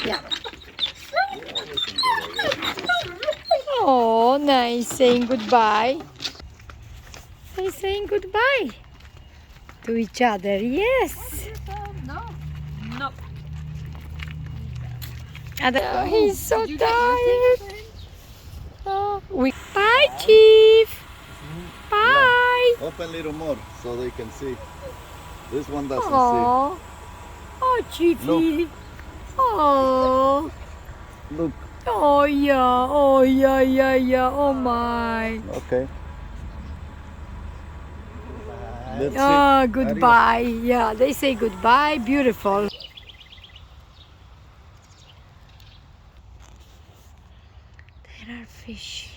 Yeah. Oh, nice saying goodbye. Nice saying goodbye to each other. Yes. No. No. He's so Did you get your tired. thing? Bye, Chief. Yeah. Bye. Open a little more so they can see. This one doesn't Oh, oh, Chiefy. Oh, see. Look. oh yeah, oh yeah, yeah, yeah. Oh my. Okay. Let's Oh, see. goodbye. Yeah, they say goodbye. Beautiful. There are fish.